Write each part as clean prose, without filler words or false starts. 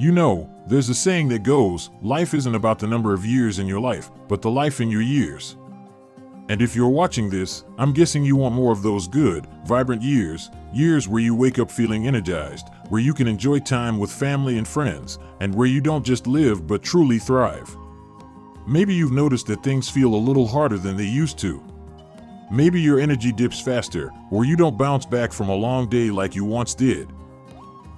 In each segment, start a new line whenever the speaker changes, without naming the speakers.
You know, there's a saying that goes, life isn't about the number of years in your life, but the life in your years. And if you're watching this, I'm guessing you want more of those good, vibrant years where you wake up feeling energized, where you can enjoy time with family and friends, and where you don't just live but truly thrive. Maybe you've noticed that things feel a little harder than they used to. Maybe your energy dips faster, or you don't bounce back from a long day like you once did.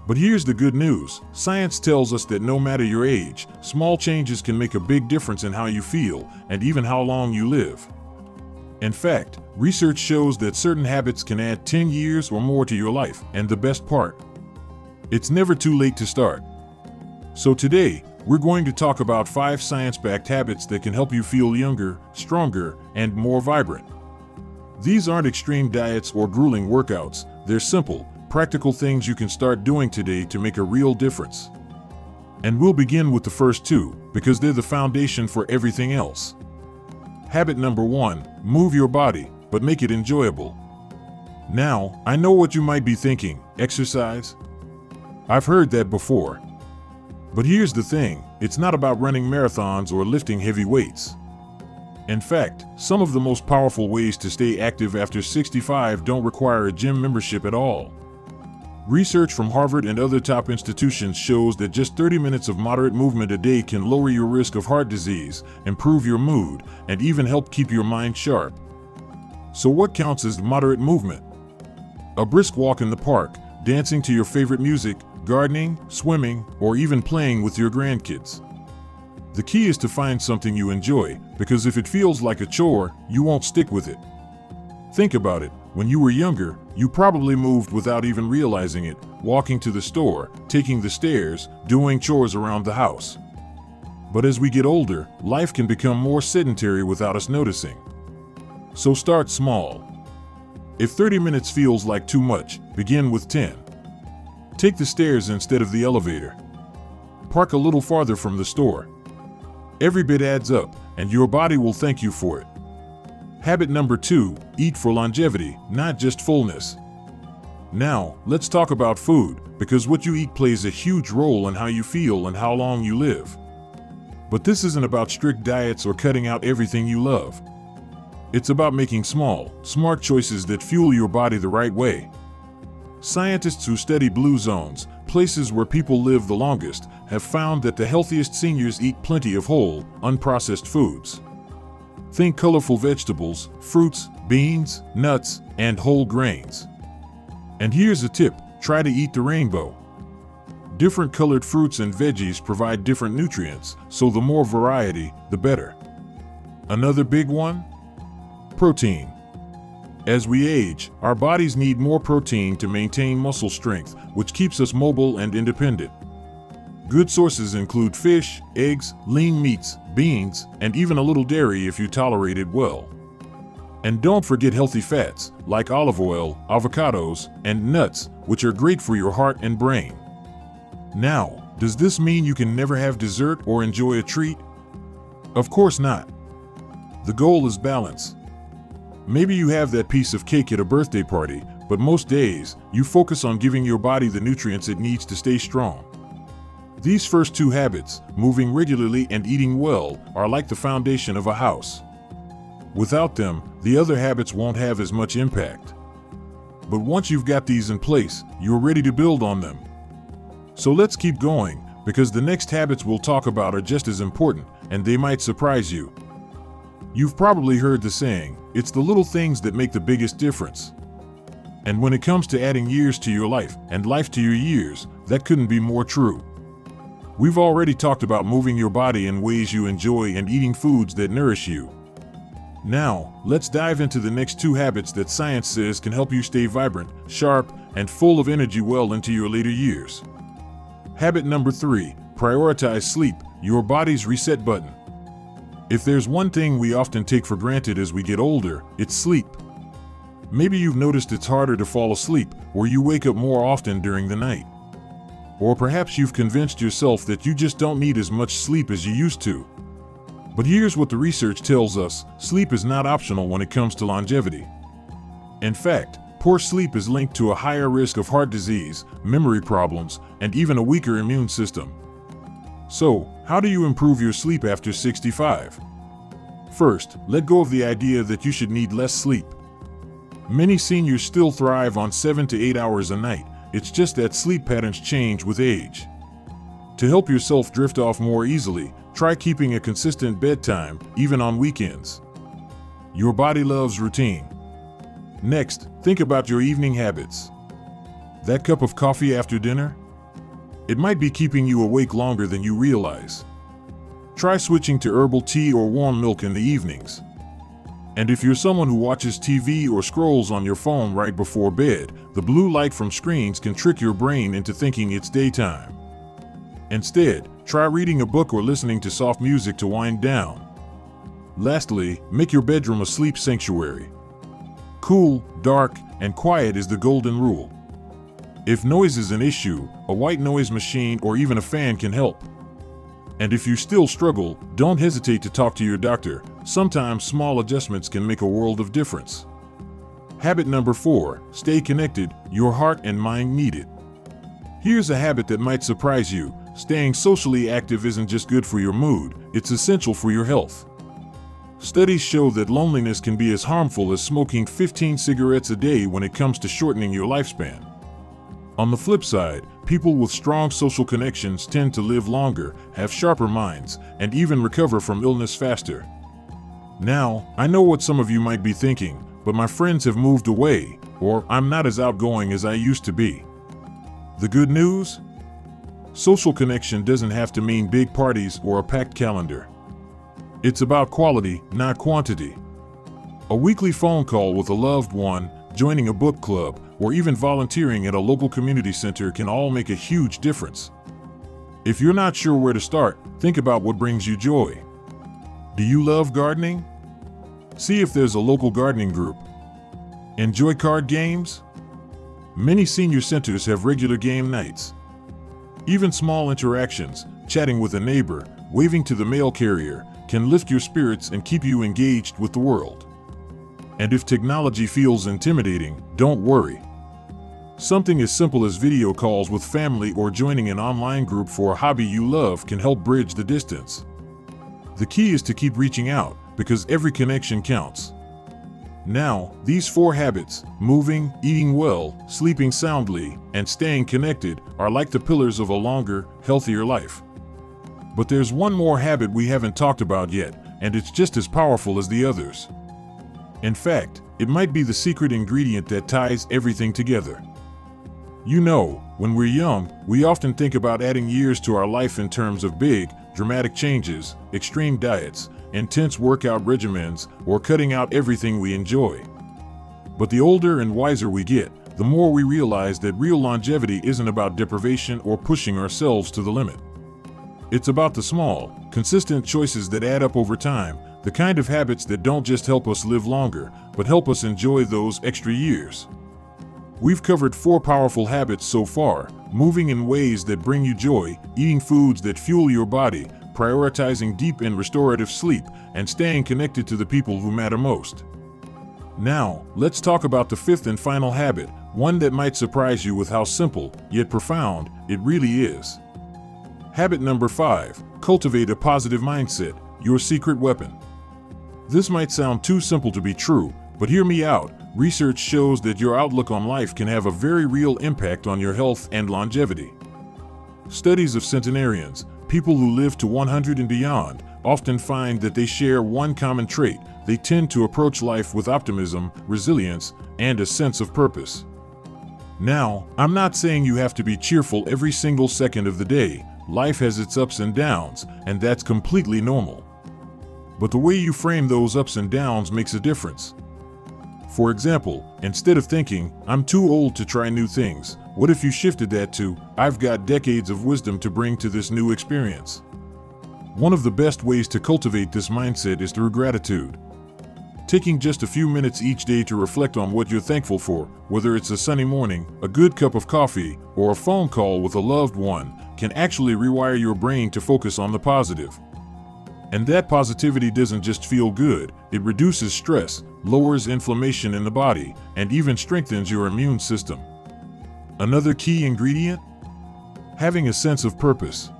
But here's the good news. Science tells us that no matter your age, small changes can make a big difference in how you feel and even how long you live. In fact, research shows that certain habits can add 10 years or more to your life, and the best part, it's never too late to start. So today, we're going to talk about 5 science-backed habits that can help you feel younger, stronger, and more vibrant. These aren't extreme diets or grueling workouts. They're simple, practical things you can start doing today to make a real difference. And we'll begin with the first 2, because they're the foundation for everything else. Habit number 1, move your body, but make it enjoyable. Now, I know what you might be thinking, exercise? I've heard that before. But here's the thing, it's not about running marathons or lifting heavy weights. In fact, some of the most powerful ways to stay active after 65 don't require a gym membership at all. Research from Harvard and other top institutions shows that just 30 minutes of moderate movement a day can lower your risk of heart disease, improve your mood, and even help keep your mind sharp. So what counts as moderate movement? A brisk walk in the park, dancing to your favorite music, gardening, swimming, or even playing with your grandkids. The key is to find something you enjoy, because if it feels like a chore, you won't stick with it. Think about it. When you were younger, you probably moved without even realizing it, walking to the store, taking the stairs, doing chores around the house. But as we get older, life can become more sedentary without us noticing. So start small. If 30 minutes feels like too much, begin with 10. Take the stairs instead of the elevator. Park a little farther from the store. Every bit adds up, and your body will thank you for it. Habit number 2, eat for longevity, not just fullness. Now, let's talk about food, because what you eat plays a huge role in how you feel and how long you live. But this isn't about strict diets or cutting out everything you love. It's about making small, smart choices that fuel your body the right way. Scientists who study blue zones, places where people live the longest, have found that the healthiest seniors eat plenty of whole, unprocessed foods. Think colorful vegetables, fruits, beans, nuts, and whole grains. And here's a tip, try to eat the rainbow. Different colored fruits and veggies provide different nutrients, so the more variety, the better. Another big one? Protein. As we age, our bodies need more protein to maintain muscle strength, which keeps us mobile and independent. Good sources include fish, eggs, lean meats, beans, and even a little dairy if you tolerate it well. And don't forget healthy fats, like olive oil, avocados, and nuts, which are great for your heart and brain. Now, does this mean you can never have dessert or enjoy a treat? Of course not. The goal is balance. Maybe you have that piece of cake at a birthday party, but most days, you focus on giving your body the nutrients it needs to stay strong. These first 2 habits, moving regularly and eating well, are like the foundation of a house. Without them, the other habits won't have as much impact. But once you've got these in place, you're ready to build on them. So let's keep going, because the next habits we'll talk about are just as important, and they might surprise you. You've probably heard the saying, it's the little things that make the biggest difference. And when it comes to adding years to your life, and life to your years, that couldn't be more true. We've already talked about moving your body in ways you enjoy and eating foods that nourish you. Now, let's dive into the next 2 habits that science says can help you stay vibrant, sharp, and full of energy well into your later years. Habit number 3, prioritize sleep, your body's reset button. If there's one thing we often take for granted as we get older, it's sleep. Maybe you've noticed it's harder to fall asleep, or you wake up more often during the night. Or perhaps you've convinced yourself that you just don't need as much sleep as you used to. But here's what the research tells us, sleep is not optional when it comes to longevity. In fact, poor sleep is linked to a higher risk of heart disease, memory problems, and even a weaker immune system. So, how do you improve your sleep after 65? First, let go of the idea that you should need less sleep. Many seniors still thrive on 7 to 8 hours a night. It's just that sleep patterns change with age. To help yourself drift off more easily, try keeping a consistent bedtime, even on weekends. Your body loves routine. Next, think about your evening habits. That cup of coffee after dinner? It might be keeping you awake longer than you realize. Try switching to herbal tea or warm milk in the evenings. And if you're someone who watches TV or scrolls on your phone right before bed, the blue light from screens can trick your brain into thinking it's daytime. Instead, try reading a book or listening to soft music to wind down. Lastly, make your bedroom a sleep sanctuary. Cool, dark, and quiet is the golden rule. If noise is an issue, a white noise machine or even a fan can help. And if you still struggle, don't hesitate to talk to your doctor. Sometimes small adjustments can make a world of difference. Habit number 4, stay connected. Your heart and mind need it. Here's a habit that might surprise you. Staying socially active isn't just good for your mood, it's essential for your health. Studies show that loneliness can be as harmful as smoking 15 cigarettes a day when it comes to shortening your lifespan. On the flip side, people with strong social connections tend to live longer, have sharper minds, and even recover from illness faster. Now, I know what some of you might be thinking, but my friends have moved away, or I'm not as outgoing as I used to be. The good news? Social connection doesn't have to mean big parties or a packed calendar. It's about quality, not quantity. A weekly phone call with a loved one, joining a book club, or even volunteering at a local community center can all make a huge difference. If you're not sure where to start, think about what brings you joy. Do you love gardening? See if there's a local gardening group. Enjoy card games? Many senior centers have regular game nights. Even small interactions, chatting with a neighbor, waving to the mail carrier, can lift your spirits and keep you engaged with the world. And if technology feels intimidating, don't worry. Something as simple as video calls with family or joining an online group for a hobby you love can help bridge the distance. The key is to keep reaching out, because every connection counts. Now, these 4 habits, moving, eating well, sleeping soundly, and staying connected, are like the pillars of a longer, healthier life. But there's one more habit we haven't talked about yet, and it's just as powerful as the others. In fact, it might be the secret ingredient that ties everything together. You know, when we're young, we often think about adding years to our life in terms of big, dramatic changes, extreme diets, intense workout regimens, or cutting out everything we enjoy. But the older and wiser we get, the more we realize that real longevity isn't about deprivation or pushing ourselves to the limit. It's about the small, consistent choices that add up over time, the kind of habits that don't just help us live longer, but help us enjoy those extra years. We've covered 4 powerful habits so far: moving in ways that bring you joy, eating foods that fuel your body, prioritizing deep and restorative sleep, and staying connected to the people who matter most. Now, let's talk about the 5th and final habit, one that might surprise you with how simple, yet profound, it really is. Habit number 5, cultivate a positive mindset, your secret weapon. This might sound too simple to be true, but hear me out. Research shows that your outlook on life can have a very real impact on your health and longevity. Studies of centenarians, people who live to 100 and beyond, often find that they share one common trait: they tend to approach life with optimism, resilience, and a sense of purpose. Now, I'm not saying you have to be cheerful every single second of the day. Life has its ups and downs, and that's completely normal. But the way you frame those ups and downs makes a difference. For example, instead of thinking, "I'm too old to try new things," what if you shifted that to, "I've got decades of wisdom to bring to this new experience"? One of the best ways to cultivate this mindset is through gratitude. Taking just a few minutes each day to reflect on what you're thankful for, whether it's a sunny morning, a good cup of coffee, or a phone call with a loved one, can actually rewire your brain to focus on the positive. And that positivity doesn't just feel good, it reduces stress, lowers inflammation in the body, and even strengthens your immune system. Another key ingredient? Having a sense of purpose.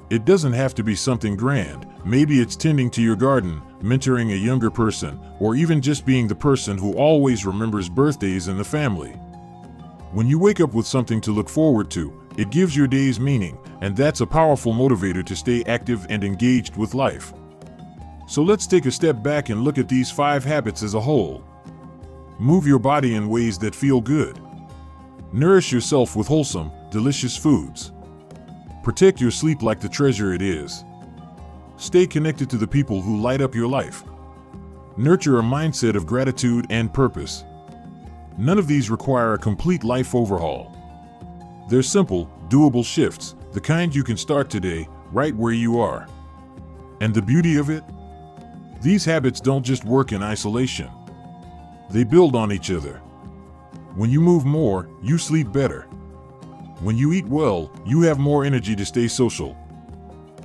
It doesn't have to be something grand. Maybe it's tending to your garden, mentoring a younger person, or even just being the person who always remembers birthdays in the family. When you wake up with something to look forward to, it gives your days meaning, and that's a powerful motivator to stay active and engaged with life. So let's take a step back and look at these 5 habits as a whole. Move your body in ways that feel good. Nourish yourself with wholesome, delicious foods. Protect your sleep like the treasure it is. Stay connected to the people who light up your life. Nurture a mindset of gratitude and purpose. None of these require a complete life overhaul. They're simple, doable shifts, the kind you can start today, right where you are. And the beauty of it? These habits don't just work in isolation. They build on each other. When you move more, you sleep better. When you eat well, you have more energy to stay social.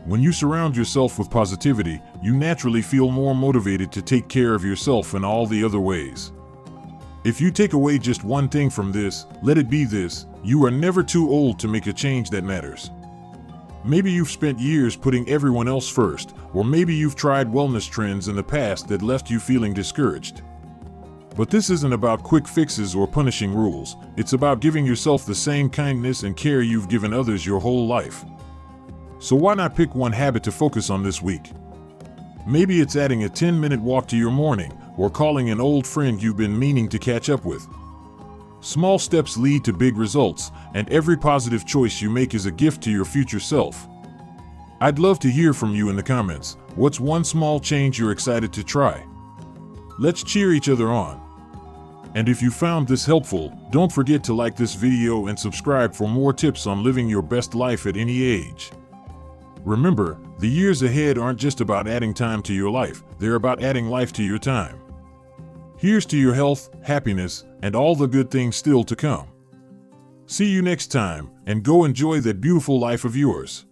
When you surround yourself with positivity, you naturally feel more motivated to take care of yourself in all the other ways. If you take away just one thing from this, let it be this: you are never too old to make a change that matters. Maybe you've spent years putting everyone else first, or maybe you've tried wellness trends in the past that left you feeling discouraged. But this isn't about quick fixes or punishing rules. It's about giving yourself the same kindness and care you've given others your whole life. So why not pick one habit to focus on this week? Maybe it's adding a 10-minute walk to your morning, or calling an old friend you've been meaning to catch up with. Small steps lead to big results, and every positive choice you make is a gift to your future self. I'd love to hear from you in the comments. What's one small change you're excited to try? Let's cheer each other on. And if you found this helpful, don't forget to like this video and subscribe for more tips on living your best life at any age. Remember, the years ahead aren't just about adding time to your life, they're about adding life to your time. Here's to your health, happiness, and all the good things still to come. See you next time, and go enjoy that beautiful life of yours.